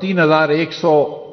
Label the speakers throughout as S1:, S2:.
S1: 3100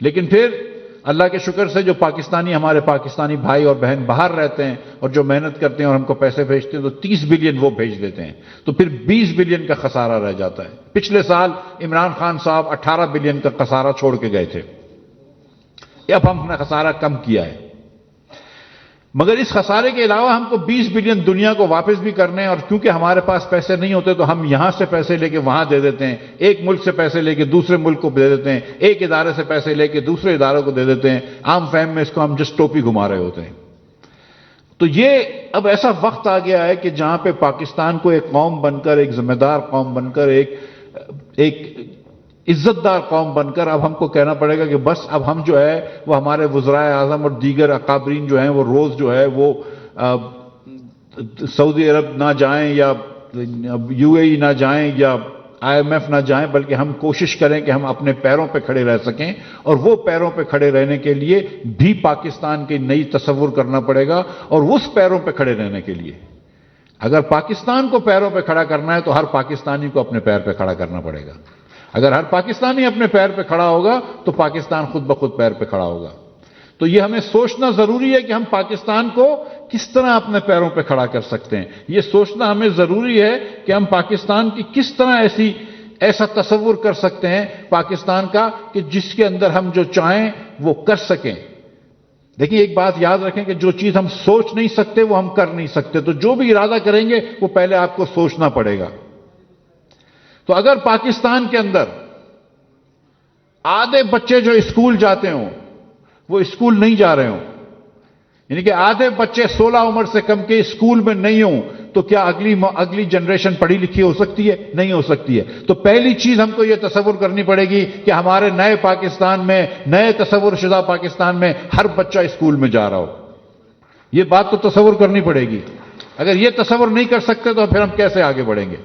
S1: لیکن پھر اللہ کے شکر سے جو پاکستانی ہمارے پاکستانی بھائی اور بہن باہر رہتے ہیں اور جو محنت کرتے ہیں اور ہم کو پیسے بھیجتے ہیں تو 30 بلین وہ بھیج دیتے ہیں، تو پھر 20 بلین کا خسارہ رہ جاتا ہے۔ پچھلے سال عمران خان صاحب 18 بلین کا خسارہ چھوڑ کے گئے تھے، اب ہم نے خسارہ کم کیا ہے، مگر اس خسارے کے علاوہ ہم کو 20 بلین دنیا کو واپس بھی کرنے ہیں، اور کیونکہ ہمارے پاس پیسے نہیں ہوتے تو ہم یہاں سے پیسے لے کے وہاں دے دیتے ہیں، ایک ملک سے پیسے لے کے دوسرے ملک کو دے دیتے ہیں، ایک ادارے سے پیسے لے کے دوسرے اداروں کو دے دیتے ہیں، عام فہم میں اس کو ہم جس ٹوپی گھما رہے ہوتے ہیں۔ تو یہ اب ایسا وقت آ گیا ہے کہ جہاں پہ پاکستان کو ایک قوم بن کر، ایک ذمہ دار قوم بن کر، ایک عزت دار قوم بن کر اب ہم کو کہنا پڑے گا کہ بس اب ہم جو ہے وہ ہمارے وزرائے اعظم اور دیگر اکابرین جو ہیں وہ روز جو ہے وہ سعودی عرب نہ جائیں یا یو اے ای نہ جائیں یا آئی ایم ایف نہ جائیں، بلکہ ہم کوشش کریں کہ ہم اپنے پیروں پہ کھڑے رہ سکیں، اور وہ پیروں پہ کھڑے رہنے کے لیے بھی پاکستان کی نئی تصور کرنا پڑے گا، اور اس پیروں پہ کھڑے رہنے کے لیے اگر پاکستان کو پیروں پہ کھڑا کرنا ہے تو ہر پاکستانی کو اپنے پیر پہ کھڑا کرنا پڑے گا۔ اگر ہر پاکستانی اپنے پیر پہ کھڑا ہوگا تو پاکستان خود بخود پیر پہ کھڑا ہوگا۔ تو یہ ہمیں سوچنا ضروری ہے کہ ہم پاکستان کو کس طرح اپنے پیروں پہ کھڑا کر سکتے ہیں، یہ سوچنا ہمیں ضروری ہے کہ ہم پاکستان کی کس طرح ایسا تصور کر سکتے ہیں پاکستان کا کہ جس کے اندر ہم جو چاہیں وہ کر سکیں۔ دیکھیں ایک بات یاد رکھیں کہ جو چیز ہم سوچ نہیں سکتے وہ ہم کر نہیں سکتے، تو جو بھی ارادہ کریں گے وہ پہلے آپ کو سوچنا پڑے گا۔ تو اگر پاکستان کے اندر آدھے بچے جو اسکول جاتے ہوں وہ اسکول نہیں جا رہے ہوں، یعنی کہ آدھے بچے 16 عمر سے کم کے اسکول میں نہیں ہوں، تو کیا اگلی جنریشن پڑھی لکھی ہو سکتی ہے؟ نہیں ہو سکتی ہے۔ تو پہلی چیز ہم کو یہ تصور کرنی پڑے گی کہ ہمارے نئے پاکستان میں، نئے تصور شدہ پاکستان میں ہر بچہ اسکول میں جا رہا ہو، یہ بات تو تصور کرنی پڑے گی۔ اگر یہ تصور نہیں کر سکتے تو پھر ہم کیسے آگے بڑھیں گے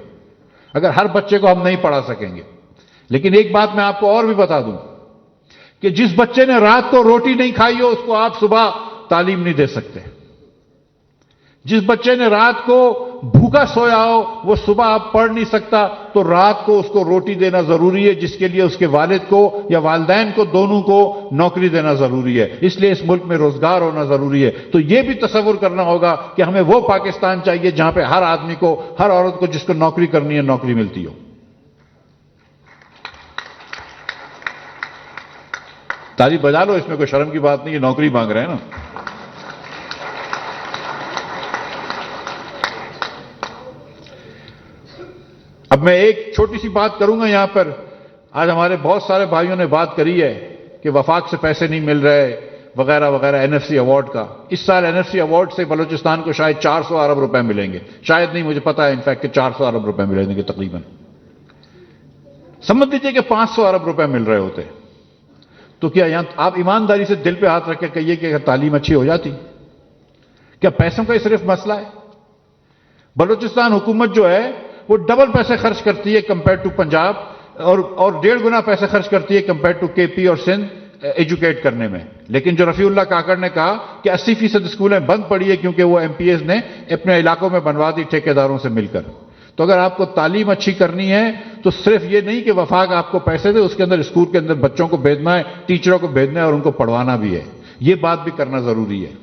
S1: اگر ہر بچے کو ہم نہیں پڑھا سکیں گے؟ لیکن ایک بات میں آپ کو اور بھی بتا دوں کہ جس بچے نے رات کو روٹی نہیں کھائی ہو اس کو آپ صبح تعلیم نہیں دے سکتے۔ جس بچے نے رات کو بھوکا سویا ہو وہ صبح آپ پڑھ نہیں سکتا، تو رات کو اس کو روٹی دینا ضروری ہے، جس کے لیے اس کے والد کو یا والدین کو دونوں کو نوکری دینا ضروری ہے، اس لیے اس ملک میں روزگار ہونا ضروری ہے۔ تو یہ بھی تصور کرنا ہوگا کہ ہمیں وہ پاکستان چاہیے جہاں پہ ہر آدمی کو، ہر عورت کو جس کو نوکری کرنی ہے نوکری ملتی ہو۔ تالی بجا لو، اس میں کوئی شرم کی بات نہیں ہے، نوکری مانگ رہے ہیں نا۔ اب میں ایک چھوٹی سی بات کروں گا یہاں پر۔ آج ہمارے بہت سارے بھائیوں نے بات کری ہے کہ وفاق سے پیسے نہیں مل رہے وغیرہ وغیرہ، این ایف سی ایوارڈ کا۔ اس سال این ایف سی ایوارڈ سے بلوچستان کو شاید 400 ارب روپے ملیں گے، شاید نہیں، مجھے پتا ہے انفیکٹ کہ 400 ارب روپے ملیں گے تقریباً۔ سمجھ لیجیے کہ 500 ارب روپے مل رہے ہوتے تو کیا یہاں آپ ایمانداری سے دل پہ ہاتھ رکھ کے کہیے کہ تعلیم اچھی ہو جاتی؟ کیا پیسوں کا ہی صرف مسئلہ ہے؟ بلوچستان حکومت جو ہے وہ ڈبل پیسے خرچ کرتی ہے کمپیئر ٹو پنجاب، اور 1.5 گنا پیسے خرچ کرتی ہے کمپیئر ٹو کے پی اور سندھ ایجوکیٹ کرنے میں۔ لیکن جو رفیع اللہ کاکڑ نے کہا کہ 80% اسکولیں بند پڑی ہے کیونکہ وہ ایم پی ایز نے اپنے علاقوں میں بنوا دی ٹھیکیداروں سے مل کر۔ تو اگر آپ کو تعلیم اچھی کرنی ہے تو صرف یہ نہیں کہ وفاق آپ کو پیسے دے، اس کے اندر اسکول کے اندر بچوں کو بھیجنا ہے، ٹیچروں کو بھیجنا ہے اور ان کو پڑھوانا بھی ہے، یہ بات بھی کرنا ضروری ہے۔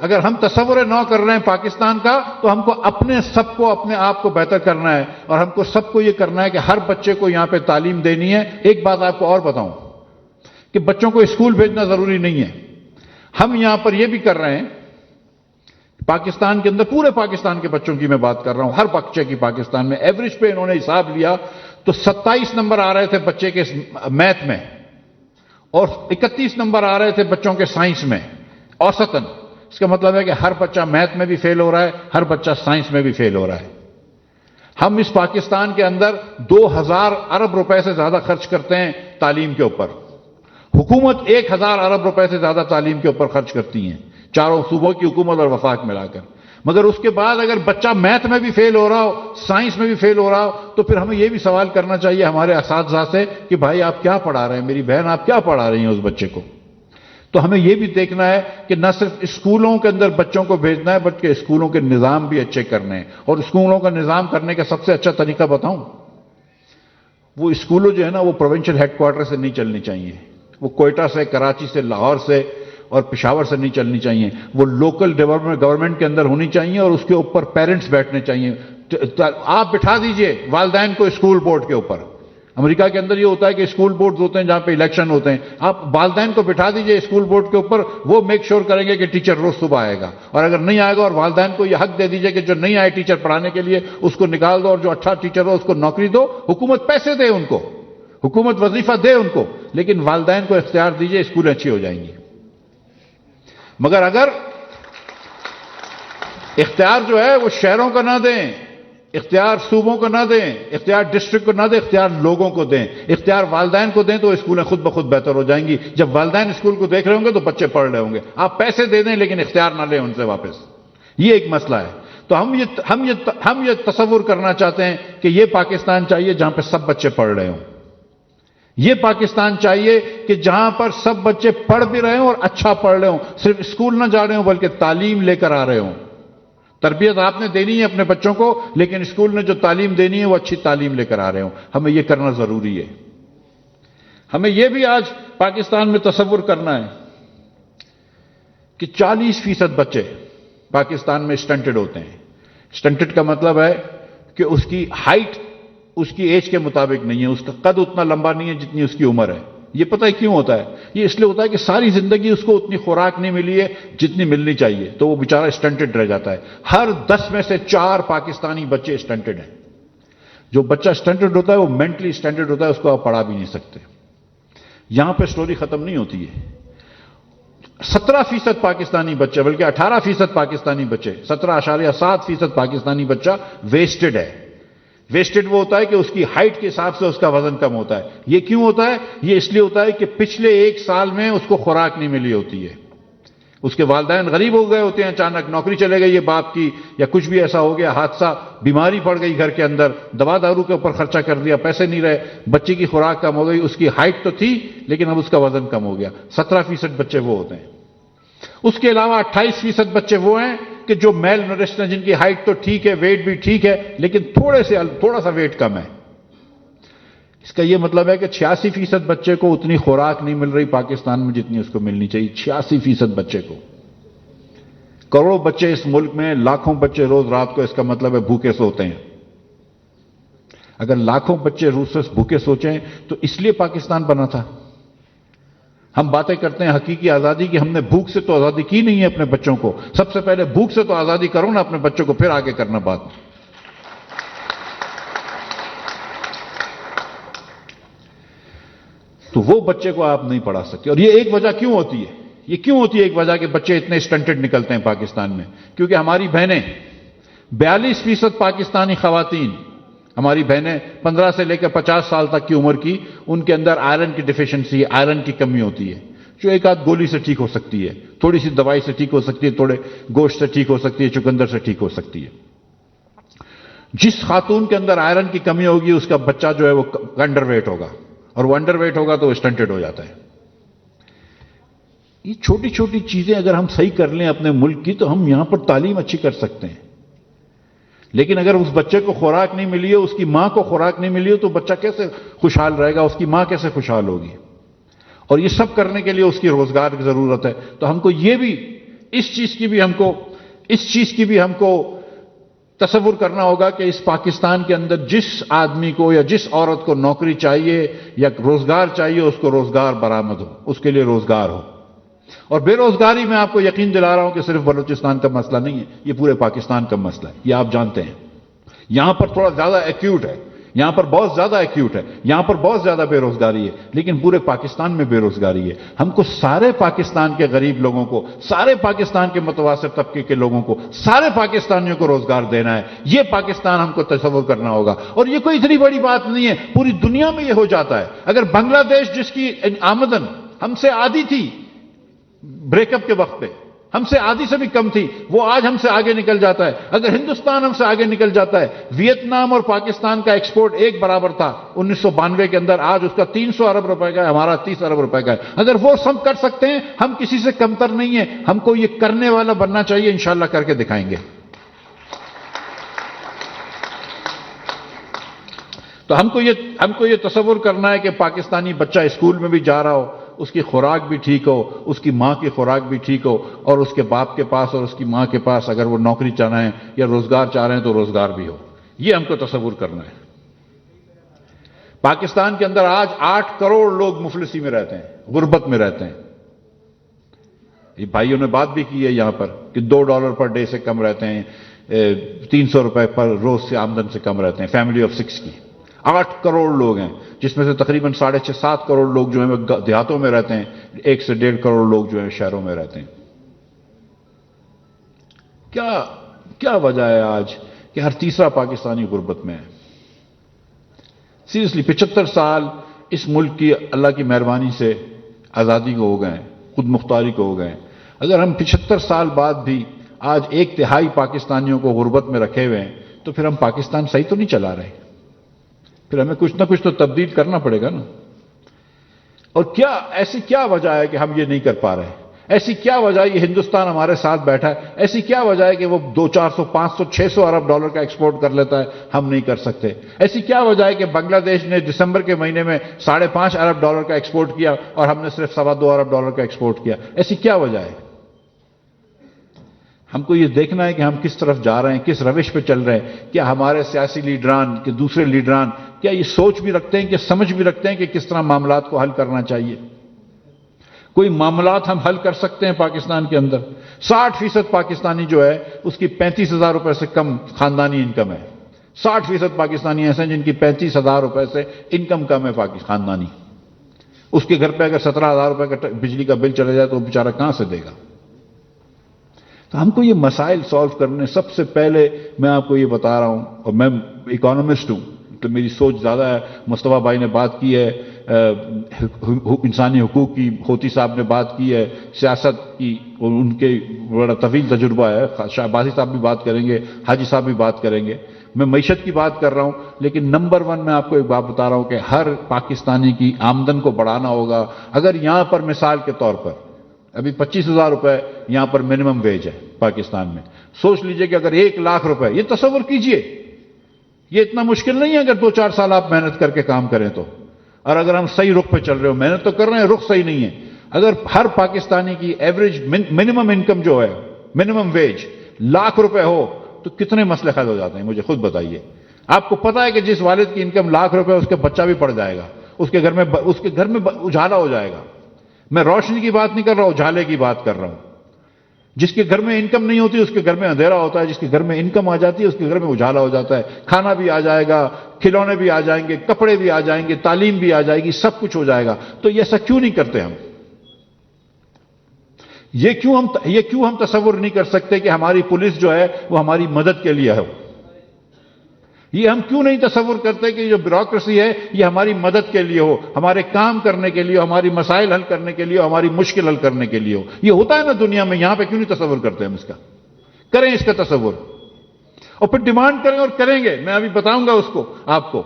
S1: اگر ہم تصور نو کر رہے ہیں پاکستان کا تو ہم کو اپنے آپ کو بہتر کرنا ہے، اور ہم کو سب کو یہ کرنا ہے کہ ہر بچے کو یہاں پہ تعلیم دینی ہے۔ ایک بات آپ کو اور بتاؤں کہ بچوں کو اسکول بھیجنا ضروری نہیں ہے، ہم یہاں پر یہ بھی کر رہے ہیں پاکستان کے اندر، پورے پاکستان کے بچوں کی میں بات کر رہا ہوں، ہر بچے کی پاکستان میں ایوریج پہ انہوں نے حساب لیا تو 27 نمبر آ رہے تھے بچے کے میتھ میں، اور 31 نمبر آ رہے تھے بچوں کے سائنس میں اوسطاً۔ اس کا مطلب ہے کہ ہر بچہ میتھ میں بھی فیل ہو رہا ہے، ہر بچہ سائنس میں بھی فیل ہو رہا ہے۔ ہم اس پاکستان کے اندر 2000 ارب روپے سے زیادہ خرچ کرتے ہیں تعلیم کے اوپر، حکومت 1000 ارب روپے سے زیادہ تعلیم کے اوپر خرچ کرتی ہیں، چاروں صوبوں کی حکومت اور وفاق ملا کر۔ مگر اس کے بعد اگر بچہ میتھ میں بھی فیل ہو رہا ہو، سائنس میں بھی فیل ہو رہا ہو، تو پھر ہمیں یہ بھی سوال کرنا چاہیے ہمارے اساتذہ سے کہ بھائی آپ کیا پڑھا رہے ہیں، میری بہن آپ کیا پڑھا رہی ہیں اس بچے کو۔ تو ہمیں یہ بھی دیکھنا ہے کہ نہ صرف اسکولوں کے اندر بچوں کو بھیجنا ہے بلکہ اسکولوں کے نظام بھی اچھے کرنے ہیں، اور اسکولوں کا نظام کرنے کا سب سے اچھا طریقہ بتاؤں، وہ اسکولوں جو ہے نا وہ پروونشل ہیڈ کوارٹر سے نہیں چلنی چاہیے، وہ کوئٹہ سے، کراچی سے، لاہور سے اور پشاور سے نہیں چلنی چاہیے، وہ لوکل گورنمنٹ کے اندر ہونی چاہیے اور اس کے اوپر پیرنٹس بیٹھنے چاہیے۔ آپ بٹھا دیجئے والدین کو اسکول بورڈ کے اوپر۔ امریکہ کے اندر یہ ہوتا ہے کہ اسکول بورڈز ہوتے ہیں جہاں پہ الیکشن ہوتے ہیں، آپ والدین کو بٹھا دیجئے اسکول بورڈ کے اوپر، وہ میک شور کریں گے کہ ٹیچر روز صبح آئے گا، اور اگر نہیں آئے گا اور والدین کو یہ حق دے دیجئے کہ جو نہیں آئے ٹیچر پڑھانے کے لیے اس کو نکال دو، اور جو اچھا ٹیچر ہو اس کو نوکری دو، حکومت پیسے دے ان کو، حکومت وظیفہ دے ان کو، لیکن والدین کو اختیار دیجئے، اسکولیں اچھی ہو جائیں گی۔ مگر اگر اختیار جو ہے وہ شہروں کا نہ دیں، اختیار صوبوں کو نہ دیں، اختیار ڈسٹرکٹ کو نہ دیں، اختیار لوگوں کو دیں، اختیار والدین کو دیں، تو اسکولیں خود بخود بہتر ہو جائیں گی۔ جب والدین اسکول کو دیکھ رہے ہوں گے تو بچے پڑھ رہے ہوں گے۔ آپ پیسے دے دیں لیکن اختیار نہ لیں ان سے واپس، یہ ایک مسئلہ ہے۔ تو ہم یہ تصور کرنا چاہتے ہیں کہ یہ پاکستان چاہیے جہاں پہ سب بچے پڑھ رہے ہوں، یہ پاکستان چاہیے کہ جہاں پر سب بچے پڑھ بھی رہے ہوں اور اچھا پڑھ رہے ہوں، صرف اسکول نہ جا رہے ہوں بلکہ تعلیم لے کر آ رہے ہوں۔ تربیت آپ نے دینی ہے اپنے بچوں کو، لیکن اسکول نے جو تعلیم دینی ہے وہ اچھی تعلیم لے کر آ رہے ہوں۔ ہمیں یہ کرنا ضروری ہے۔ ہمیں یہ بھی آج پاکستان میں تصور کرنا ہے کہ 40% بچے پاکستان میں اسٹنٹڈ ہوتے ہیں۔ اسٹنٹڈ کا مطلب ہے کہ اس کی ہائٹ اس کی ایج کے مطابق نہیں ہے، اس کا قد اتنا لمبا نہیں ہے جتنی اس کی عمر ہے۔ یہ پتہ ہے کیوں ہوتا ہے؟ یہ اس لیے ہوتا ہے کہ ساری زندگی اس کو اتنی خوراک نہیں ملی ہے جتنی ملنی چاہیے، تو وہ بیچارہ اسٹنٹڈ رہ جاتا ہے۔ ہر 10 میں سے 4 پاکستانی بچے اسٹنٹڈ ہیں۔ جو بچہ اسٹنٹڈ ہوتا ہے وہ مینٹلی اسٹنٹڈ ہوتا ہے، اس کو آپ پڑھا بھی نہیں سکتے۔ یہاں پہ سٹوری ختم نہیں ہوتی ہے۔ 17% پاکستانی بچے، بلکہ 18% پاکستانی بچے، 17.7% پاکستانی بچہ ویسٹڈ ہے۔ ویسٹڈ وہ ہوتا ہے کہ اس کی ہائٹ کے حساب سے اس کا وزن کم ہوتا ہے۔ یہ کیوں ہوتا ہے؟ یہ اس لیے ہوتا ہے کہ پچھلے 1 سال میں اس کو خوراک نہیں ملی ہوتی ہے، اس کے والدین غریب ہو گئے ہوتے ہیں، اچانک نوکری چلے گئی ہے باپ کی، یا کچھ بھی ایسا ہو گیا، حادثہ، بیماری پڑ گئی گھر کے اندر، دوا دارو کے اوپر خرچہ کر دیا، پیسے نہیں رہے، بچے کی خوراک کم ہو گئی، اس کی ہائٹ تو تھی لیکن اب اس کا وزن کم ہو گیا۔ 17% بچے وہ ہوتے ہیں۔ اس کے علاوہ 28% بچے وہ ہیں کہ جو میل نورشڈ ہیں، جن کی ہائٹ تو ٹھیک ہے، ویٹ بھی ٹھیک ہے، لیکن تھوڑا سا ویٹ کم ہے۔ اس کا یہ مطلب ہے کہ 86% بچے کو اتنی خوراک نہیں مل رہی پاکستان میں جتنی اس کو ملنی چاہیے۔ 86% بچے کو، کروڑوں بچے اس ملک میں، لاکھوں بچے روز رات کو، اس کا مطلب ہے بھوکے سوتے ہیں۔ اگر لاکھوں بچے روز سے بھوکے سوچیں تو اس لیے پاکستان بنا تھا۔ ہم باتیں کرتے ہیں حقیقی آزادی کی، ہم نے بھوک سے تو آزادی کی نہیں ہے اپنے بچوں کو۔ سب سے پہلے بھوک سے تو آزادی کرو نا اپنے بچوں کو، پھر آگے کرنا بات۔ تو وہ بچے کو آپ نہیں پڑھا سکتے۔ اور یہ ایک وجہ کیوں ہوتی ہے؟ یہ کیوں ہوتی ہے ایک وجہ کہ بچے اتنے اسٹنٹڈ نکلتے ہیں پاکستان میں؟ کیونکہ ہماری بہنیں، 42% پاکستانی خواتین، ہماری بہنیں 15 سے لے کر 50 سال تک کی عمر کی، ان کے اندر آئرن کی ڈیفیشنسی ہے، آئرن کی کمی ہوتی ہے، جو ایک آدھ گولی سے ٹھیک ہو سکتی ہے، تھوڑی سی دوائی سے ٹھیک ہو سکتی ہے، تھوڑے گوشت سے ٹھیک ہو سکتی ہے، چقندر سے ٹھیک ہو سکتی ہے۔ جس خاتون کے اندر آئرن کی کمی ہوگی اس کا بچہ جو ہے وہ انڈر ویٹ ہوگا، اور وہ انڈر ویٹ ہوگا تو وہ اسٹنٹڈ ہو جاتا ہے۔ یہ چھوٹی چھوٹی چیزیں اگر ہم صحیح کر لیں اپنے ملک کی تو ہم یہاں پر تعلیم اچھی کر سکتے ہیں۔ لیکن اگر اس بچے کو خوراک نہیں ملی ہے، اس کی ماں کو خوراک نہیں ملی ہے، تو بچہ کیسے خوشحال رہے گا؟ اس کی ماں کیسے خوشحال ہوگی؟ اور یہ سب کرنے کے لیے اس کی روزگار کی ضرورت ہے۔ تو ہم کو یہ بھی اس چیز کی بھی ہم کو تصور کرنا ہوگا کہ اس پاکستان کے اندر جس آدمی کو یا جس عورت کو نوکری چاہیے یا روزگار چاہیے، اس کو روزگار برآمد ہو، اس کے لیے روزگار ہو۔ اور بے روزگاری میں آپ کو یقین دلا رہا ہوں کہ صرف بلوچستان کا مسئلہ نہیں ہے، یہ پورے پاکستان کا مسئلہ ہے، یہ آپ جانتے ہیں۔ یہاں پر تھوڑا زیادہ ایکیوٹ ہے، یہاں پر بہت زیادہ ایکیوٹ ہے، یہاں پر بہت زیادہ بے روزگاری ہے، لیکن پورے پاکستان میں بے روزگاری ہے۔ ہم کو سارے پاکستان کے غریب لوگوں کو، سارے پاکستان کے متوسط طبقے کے لوگوں کو، سارے پاکستانیوں کو روزگار دینا ہے۔ یہ پاکستان ہم کو تصور کرنا ہوگا، اور یہ کوئی اتنی بڑی بات نہیں ہے، پوری دنیا میں یہ ہو جاتا ہے۔ اگر بنگلہ دیش، جس کی آمدن ہم سے آدھی تھی بریک اپ کے وقت پہ، ہم سے آدھی سے بھی کم تھی، وہ آج ہم سے آگے نکل جاتا ہے۔ اگر ہندوستان ہم سے آگے نکل جاتا ہے، ویتنام اور پاکستان کا ایکسپورٹ ایک برابر تھا 1992 کے اندر، آج اس کا 300 ارب روپے کا ہے، ہمارا 30 ارب روپے کا ہے۔ اگر وہ سم کر سکتے ہیں، ہم کسی سے کمتر نہیں ہیں۔ ہم کو یہ کرنے والا بننا چاہیے، انشاءاللہ کر کے دکھائیں گے۔ تو ہم کو یہ تصور کرنا ہے کہ پاکستانی بچہ اسکول میں بھی جا رہا ہو، اس کی خوراک بھی ٹھیک ہو، اس کی ماں کی خوراک بھی ٹھیک ہو، اور اس کے باپ کے پاس اور اس کی ماں کے پاس اگر وہ نوکری چاہ رہے ہیں یا روزگار چاہ رہے ہیں تو روزگار بھی ہو، یہ ہم کو تصور کرنا ہے۔ پاکستان کے اندر آج 8 کروڑ لوگ مفلسی میں رہتے ہیں، غربت میں رہتے ہیں۔ یہ بھائیوں نے بات بھی کی ہے یہاں پر کہ $2 پر ڈے سے کم رہتے ہیں، 300 روپے پر روز سے آمدن سے کم رہتے ہیں، فیملی آف 6 کی 8 کروڑ لوگ ہیں، جس میں سے تقریباً 6.5-7 کروڑ لوگ جو ہیں وہ دیہاتوں میں رہتے ہیں، 1 سے 1.5 کروڑ لوگ جو ہیں شہروں میں رہتے ہیں۔ کیا وجہ ہے آج کہ ہر تیسرا پاکستانی غربت میں ہے؟ سیریسلی 75 سال اس ملک کی اللہ کی مہربانی سے آزادی کو ہو گئے، خود مختاری کو ہو گئے۔ اگر ہم 75 سال بعد بھی آج 1/3 پاکستانیوں کو غربت میں رکھے ہوئے ہیں تو پھر ہم پاکستان صحیح تو نہیں چلا رہے، پھر ہمیں کچھ نہ کچھ تو تبدیل کرنا پڑے گا نا۔ اور ایسی کیا وجہ ہے کہ ہم یہ نہیں کر پا رہے؟ ایسی کیا وجہ ہے؟ یہ ہندوستان ہمارے ساتھ بیٹھا ہے، ایسی کیا وجہ ہے کہ وہ 200, 400, 500, 600 ارب ڈالر کا ایکسپورٹ کر لیتا ہے، ہم نہیں کر سکتے؟ ایسی کیا وجہ ہے کہ بنگلہ دیش نے دسمبر کے مہینے میں 5.5 ارب ڈالر کا ایکسپورٹ کیا اور ہم نے صرف 2.25 ارب ڈالر کا ایکسپورٹ کیا؟ ایسی کیا وجہ ہے؟ ہم کو یہ دیکھنا ہے کہ ہم کس طرف جا رہے ہیں، کس روش پہ چل رہے ہیں۔ کیا ہمارے سیاسی لیڈران کہ دوسرے لیڈران کیا یہ سوچ بھی رکھتے ہیں، کہ سمجھ بھی رکھتے ہیں کہ کس طرح معاملات کو حل کرنا چاہیے؟ کوئی معاملات ہم حل کر سکتے ہیں پاکستان کے اندر؟ 60% پاکستانی جو ہے اس کی 35,000 روپے سے کم خاندانی انکم ہے۔ 60% پاکستانی ایسے ہیں جن کی 35,000 روپے سے انکم کم ہے خاندانی۔ اس کے گھر پہ اگر 17,000 روپے کا بجلی کا بل چلے جائے تو وہ بیچارہ کہاں سے دے گا؟ تو ہم کو یہ مسائل سالو کرنے، سب سے پہلے میں آپ کو یہ بتا رہا ہوں، اور میں اکانومسٹ ہوں تو میری سوچ زیادہ ہے۔ مصطفیٰ بھائی نے بات کی ہے انسانی حقوق کی، ہوتی صاحب نے بات کی ہے سیاست کی، اور ان کے بڑا طویل تجربہ ہے، شہبازی صاحب بھی بات کریں گے، حاجی صاحب بھی بات کریں گے۔ میں معیشت کی بات کر رہا ہوں، لیکن نمبر 1 میں آپ کو ایک بات بتا رہا ہوں کہ ہر پاکستانی کی آمدن کو بڑھانا ہوگا۔ اگر یہاں پر مثال کے طور پر ابھی 25,000 روپے یہاں پر منیمم ویج ہے پاکستان میں، سوچ لیجئے کہ اگر 1 لاکھ روپے، یہ تصور کیجئے، یہ اتنا مشکل نہیں ہے اگر 2-4 سال آپ محنت کر کے کام کریں تو، اور اگر ہم صحیح رخ پہ چل رہے ہو، محنت تو کر رہے ہیں، رخ صحیح نہیں ہے۔ اگر ہر پاکستانی کی ایوریج منیمم انکم جو ہے، منیمم ویج 1,00,000 روپے ہو تو کتنے مسئلے حل ہو جاتے ہیں؟ مجھے خود بتائیے۔ آپ کو پتا ہے کہ جس والد کی انکم 1,00,000 روپے اس کے بچہ بھی پڑ جائے گا، اس کے گھر میں اجالا ہو جائے گا۔ میں روشنی کی بات نہیں کر رہا ہوں، اجالے کی بات کر رہا ہوں۔ جس کے گھر میں انکم نہیں ہوتی اس کے گھر میں اندھیرا ہوتا ہے، جس کے گھر میں انکم آ جاتی ہے اس کے گھر میں اجالا ہو جاتا ہے، کھانا بھی آ جائے گا، کھلونے بھی آ جائیں گے، کپڑے بھی آ جائیں گے، تعلیم بھی آ جائے گی، سب کچھ ہو جائے گا۔ تو یہ ایسا کیوں نہیں کرتے ہم؟ یہ کیوں ہم تصور نہیں کر سکتے کہ ہماری پولیس جو ہے وہ ہماری مدد کے لیے ہو؟ یہ ہم کیوں نہیں تصور کرتے کہ جو بیوروکریسی ہے یہ ہماری مدد کے لیے ہو، ہمارے کام کرنے کے لیے، ہماری مسائل حل کرنے کے لیے، ہماری مشکل حل کرنے کے لیے ہو؟ یہ ہوتا ہے نا دنیا میں، یہاں پہ کیوں نہیں تصور کرتے ہم اس کا؟ کریں اس کا تصور، اور پھر ڈیمانڈ کریں اور کریں گے۔ میں ابھی بتاؤں گا اس کو آپ کو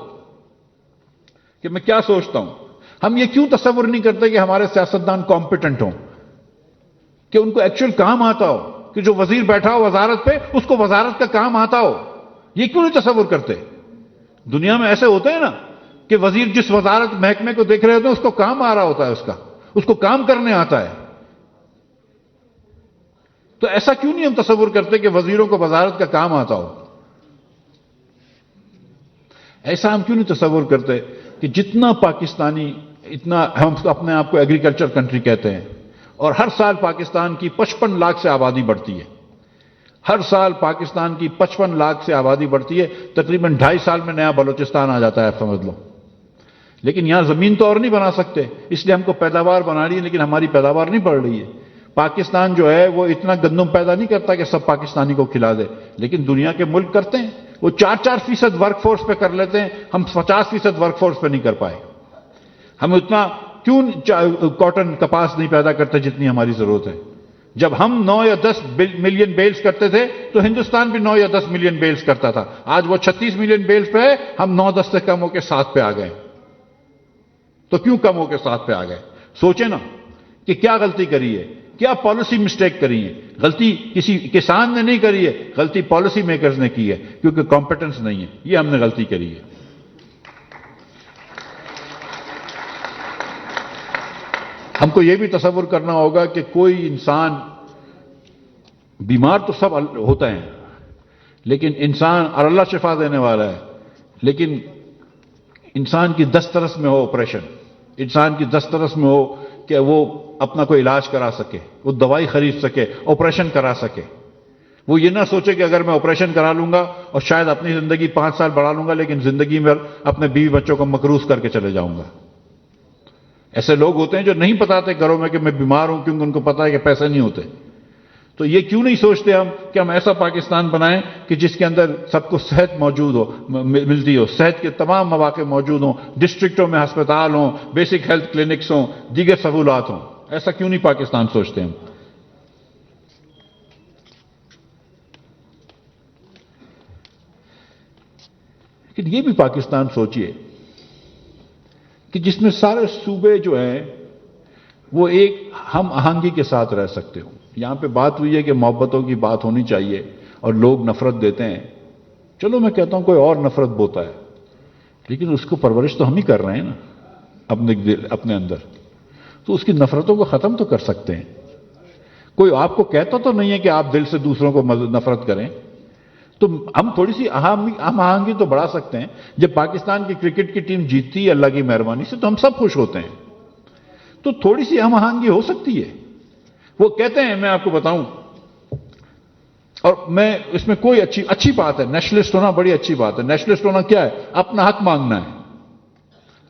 S1: کہ میں کیا سوچتا ہوں۔ ہم یہ کیوں تصور نہیں کرتے کہ ہمارے سیاستدان کمپیٹنٹ ہوں، کہ ان کو ایکچوئل کام آتا ہو، کہ جو وزیر بیٹھا ہو وزارت پہ اس کو وزارت کا کام آتا ہو؟ یہ کیوں نہیں تصور کرتے؟ دنیا میں ایسے ہوتے ہیں نا کہ وزیر جس وزارت محکمے کو دیکھ رہے ہوتے ہیں اس کو کام آ رہا ہوتا ہے، اس کو کام کرنے آتا ہے۔ تو ایسا کیوں نہیں ہم تصور کرتے کہ وزیروں کو وزارت کا کام آتا ہو؟ ایسا ہم کیوں نہیں تصور کرتے کہ جتنا پاکستانی، اتنا ہم اپنے آپ کو ایگریکلچر کنٹری کہتے ہیں، اور ہر سال پاکستان کی 55 لاکھ سے آبادی بڑھتی ہے، ہر سال پاکستان کی 55 لاکھ سے آبادی بڑھتی ہے، تقریباً 2.5 سال میں نیا بلوچستان آ جاتا ہے، آپ سمجھ لو۔ لیکن یہاں زمین تو اور نہیں بنا سکتے، اس لیے ہم کو پیداوار بنانی ہے، لیکن ہماری پیداوار نہیں بڑھ رہی ہے۔ پاکستان جو ہے وہ اتنا گندم پیدا نہیں کرتا کہ سب پاکستانی کو کھلا دے، لیکن دنیا کے ملک کرتے ہیں، وہ 4% ورک فورس پہ کر لیتے ہیں، ہم 50% ورک فورس پہ نہیں کر پائے۔ ہم اتنا کیوں کاٹن کپاس نہیں پیدا کرتے جتنی ہماری ضرورت ہے؟ جب ہم 9 یا 10 ملین بیلز کرتے تھے تو ہندوستان بھی 9 یا 10 ملین بیلز کرتا تھا، آج وہ 36 ملین بیلز پہ ہے، ہم 9-10 سے کم ہو کے 7 پہ آ گئے۔ تو کیوں کم ہو کے 7 پہ آ گئے؟ سوچیں نا کہ کیا غلطی کری ہے، کیا پالیسی مسٹیک کری ہے؟ غلطی کسی کسان نے نہیں کری ہے، غلطی پالیسی میکرز نے کی ہے، کیونکہ کمپیٹنس نہیں ہے، یہ ہم نے غلطی کری ہے۔ ہم کو یہ بھی تصور کرنا ہوگا کہ کوئی انسان بیمار تو سب ہوتا ہے، لیکن انسان اور اللہ شفا دینے والا ہے، لیکن انسان کی دسترس میں ہو آپریشن، انسان کی دسترس میں ہو کہ وہ اپنا کوئی علاج کرا سکے، وہ دوائی خرید سکے، آپریشن کرا سکے. وہ یہ نہ سوچے کہ اگر میں آپریشن کرا لوں گا اور شاید اپنی زندگی 5 سال بڑھا لوں گا، لیکن زندگی میں اپنے بیوی بچوں کو مقروض کر کے چلے جاؤں گا. ایسے لوگ ہوتے ہیں جو نہیں بتاتے گھروں میں کہ میں بیمار ہوں، کیونکہ ان کو پتا ہے کہ پیسے نہیں ہوتے. تو یہ کیوں نہیں سوچتے ہم کہ ہم ایسا پاکستان بنائیں کہ جس کے اندر سب کو صحت موجود ہو، ملتی ہو، صحت کے تمام مواقع موجود ہوں، ڈسٹرکٹوں میں ہسپتال ہوں، بیسک ہیلتھ کلینکس ہوں، دیگر سہولات ہوں. ایسا کیوں نہیں پاکستان سوچتے ہم؟ لیکن یہ بھی پاکستان سوچئے کہ جس میں سارے صوبے جو ہیں وہ ایک ہم آہنگی کے ساتھ رہ سکتے ہوں. یہاں پہ بات ہوئی ہے کہ محبتوں کی بات ہونی چاہیے اور لوگ نفرت دیتے ہیں. چلو میں کہتا ہوں کوئی اور نفرت بوتا ہے، لیکن اس کو پرورش تو ہم ہی کر رہے ہیں نا اپنے اندر. تو اس کی نفرتوں کو ختم تو کر سکتے ہیں. کوئی آپ کو کہتا تو نہیں ہے کہ آپ دل سے دوسروں کو نفرت کریں. تو ہم تھوڑی سی ہم آہنگی تو بڑھا سکتے ہیں. جب پاکستان کی کرکٹ کی ٹیم جیتتی ہے اللہ کی مہربانی سے تو ہم سب خوش ہوتے ہیں. تو تھوڑی سی ہم آہنگی ہو سکتی ہے. وہ کہتے ہیں، میں آپ کو بتاؤں، اور میں اس میں کوئی اچھی بات ہے، نیشنلسٹ ہونا بڑی اچھی بات ہے. نیشنلسٹ ہونا کیا ہے؟ اپنا حق مانگنا ہے.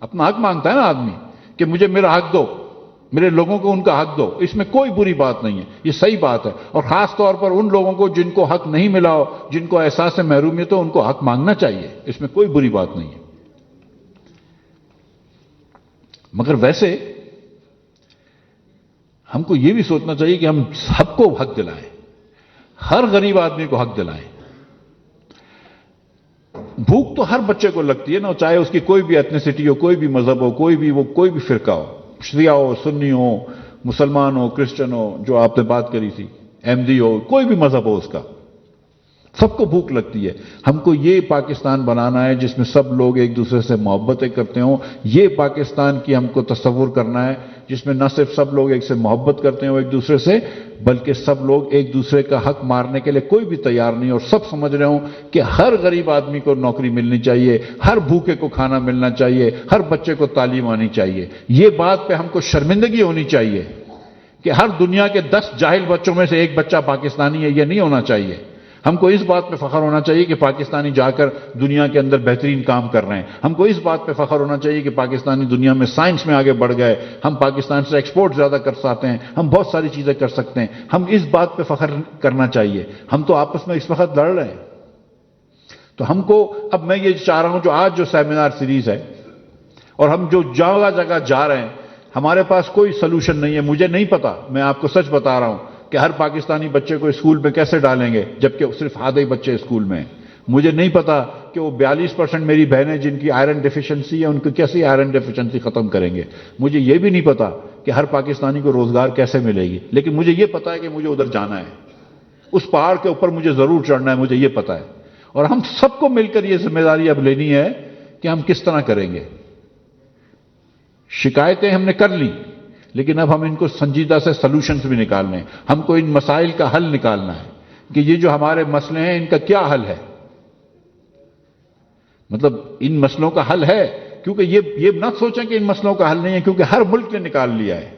S1: اپنا حق مانگتا ہے نا آدمی کہ مجھے میرا حق دو، میرے لوگوں کو ان کا حق دو. اس میں کوئی بری بات نہیں ہے، یہ صحیح بات ہے. اور خاص طور پر ان لوگوں کو جن کو حق نہیں ملا ہو، جن کو احساس محرومیت ہو، ان کو حق مانگنا چاہیے. اس میں کوئی بری بات نہیں ہے. مگر ویسے ہم کو یہ بھی سوچنا چاہیے کہ ہم سب کو حق دلائیں، ہر غریب آدمی کو حق دلائیں. بھوک تو ہر بچے کو لگتی ہے نا، چاہے اس کی کوئی بھی ایتھنیسٹی ہو، کوئی بھی مذہب ہو، کوئی بھی فرقہ ہو، شیعہ ہو، سنی ہو، مسلمان ہو، کرسچن ہو، جو آپ نے بات کری تھی، احمدی ہو، کوئی بھی مذہب ہو، اس کا سب کو بھوک لگتی ہے. ہم کو یہ پاکستان بنانا ہے جس میں سب لوگ ایک دوسرے سے محبتیں کرتے ہوں. یہ پاکستان کی ہم کو تصور کرنا ہے جس میں نہ صرف سب لوگ ایک سے محبت کرتے ہوں ایک دوسرے سے، بلکہ سب لوگ ایک دوسرے کا حق مارنے کے لیے کوئی بھی تیار نہیں، اور سب سمجھ رہے ہوں کہ ہر غریب آدمی کو نوکری ملنی چاہیے، ہر بھوکے کو کھانا ملنا چاہیے، ہر بچے کو تعلیم آنی چاہیے. یہ بات پہ ہم کو شرمندگی ہونی چاہیے کہ ہر دنیا کے 10 جاہل بچوں میں سے ایک بچہ پاکستانی ہے. یہ نہیں ہونا چاہیے. ہم کو اس بات پہ فخر ہونا چاہیے کہ پاکستانی جا کر دنیا کے اندر بہترین کام کر رہے ہیں. ہم کو اس بات پہ فخر ہونا چاہیے کہ پاکستانی دنیا میں سائنس میں آگے بڑھ گئے. ہم پاکستان سے ایکسپورٹ زیادہ کر سکتے ہیں، ہم بہت ساری چیزیں کر سکتے ہیں. ہم اس بات پہ فخر کرنا چاہیے. ہم تو آپس میں اس وقت لڑ رہے ہیں. تو ہم کو اب میں یہ چاہ رہا ہوں جو آج جو سیمینار سیریز ہے اور ہم جو جگہ جگہ جا رہے ہیں، ہمارے پاس کوئی سلوشن نہیں ہے. مجھے نہیں پتا، میں آپ کو سچ بتا رہا ہوں کہ ہر پاکستانی بچے کو اسکول میں کیسے ڈالیں گے جبکہ صرف آدھے بچے اسکول میں ہیں. مجھے نہیں پتا کہ وہ 42% میری بہنیں جن کی آئرن ڈیفیشنسی ہے ان کو کیسے آئرن ڈیفیشنسی ختم کریں گے. مجھے یہ بھی نہیں پتا کہ ہر پاکستانی کو روزگار کیسے ملے گی. لیکن مجھے یہ پتا ہے کہ مجھے ادھر جانا ہے، اس پہاڑ کے اوپر مجھے ضرور چڑھنا ہے، مجھے یہ پتا ہے. اور ہم سب کو مل کر یہ ذمہ داری اب لینی ہے کہ ہم کس طرح کریں گے. شکایتیں ہم نے کر لی، لیکن اب ہم ان کو سنجیدہ سے سلوشنز بھی نکالنے ہیں. ہم کو ان مسائل کا حل نکالنا ہے کہ یہ جو ہمارے مسئلے ہیں ان کا کیا حل ہے. مطلب ان مسئلوں کا حل ہے، کیونکہ یہ نہ سوچیں کہ ان مسئلوں کا حل نہیں ہے، کیونکہ ہر ملک نے نکال لیا ہے.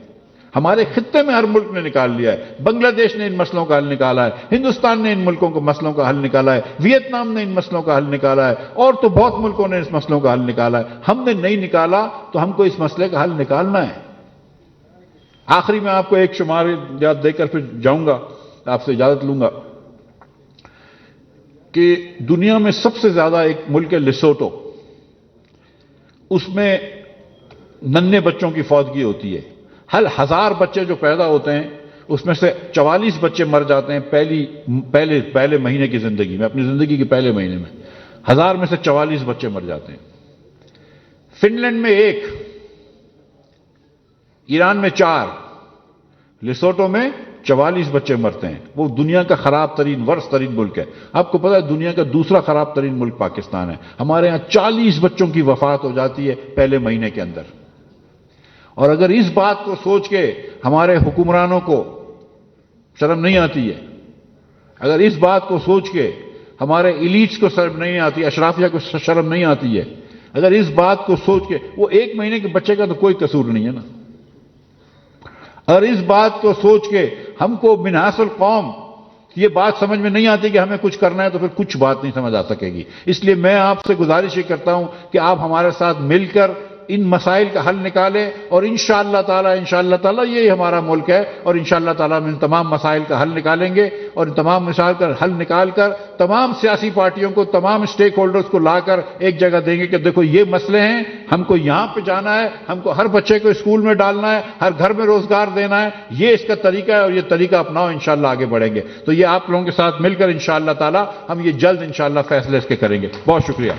S1: ہمارے خطے میں ہر ملک نے نکال لیا ہے. بنگلہ دیش نے ان مسئلوں کا حل نکالا ہے، ہندوستان نے ان ملکوں کو مسئلوں کا حل نکالا ہے، ویتنام نے ان مسئلوں کا حل نکالا ہے، اور تو بہت ملکوں نے اس مسئلوں کا حل نکالا ہے. ہم نے نہیں نکالا تو ہم کو اس مسئلے کا حل نکالنا ہے. آخری میں آپ کو ایک شمار یاد دے کر پھر جاؤں گا، آپ سے اجازت لوں گا کہ دنیا میں سب سے زیادہ ایک ملک ہے لیسوٹو، اس میں ننھے بچوں کی فوتگی ہوتی ہے. ہر 1000 بچے جو پیدا ہوتے ہیں اس میں سے 44 بچے مر جاتے ہیں پہلے مہینے کی زندگی میں، اپنی زندگی کے پہلے مہینے میں 1000 میں سے 44 بچے مر جاتے ہیں. فن لینڈ میں 1، ایران میں 4، لیسوٹو میں 44 بچے مرتے ہیں. وہ دنیا کا خراب ترین ورس ترین ملک ہے. آپ کو پتا ہے دنیا کا دوسرا خراب ترین ملک پاکستان ہے. ہمارے ہاں 40 بچوں کی وفات ہو جاتی ہے پہلے مہینے کے اندر. اور اگر اس بات کو سوچ کے ہمارے حکمرانوں کو شرم نہیں آتی ہے، اگر اس بات کو سوچ کے ہمارے ایلیٹس کو شرم نہیں آتی، اشرافیہ کو شرم نہیں آتی ہے، اگر اس بات کو سوچ کے، وہ 1 مہینے کے بچے کا تو کوئی قصور نہیں ہے نا، اگر اس بات کو سوچ کے ہم کو منحاص القوم یہ بات سمجھ میں نہیں آتی کہ ہمیں کچھ کرنا ہے، تو پھر کچھ بات نہیں سمجھ آ سکے گی۔ اس لیے میں آپ سے گزارش یہ کرتا ہوں کہ آپ ہمارے ساتھ مل کر ان مسائل کا حل نکالیں، اور انشاءاللہ تعالی یہی ہمارا ملک ہے، اور انشاءاللہ تعالی ہم ان تمام مسائل کا حل نکالیں گے، اور ان تمام مسائل کا حل نکال کر تمام سیاسی پارٹیوں کو، تمام اسٹیک ہولڈرز کو لا کر ایک جگہ دیں گے کہ دیکھو یہ مسئلے ہیں، ہم کو یہاں پہ جانا ہے، ہم کو ہر بچے کو اسکول میں ڈالنا ہے، ہر گھر میں روزگار دینا ہے، یہ اس کا طریقہ ہے، اور یہ طریقہ اپناؤ، انشاءاللہ آگے بڑھیں گے۔ تو یہ آپ لوگوں کے ساتھ مل کر انشاءاللہ تعالی ہم یہ جلد انشاءاللہ فیصلے اس کے کریں گے۔ بہت شکریہ۔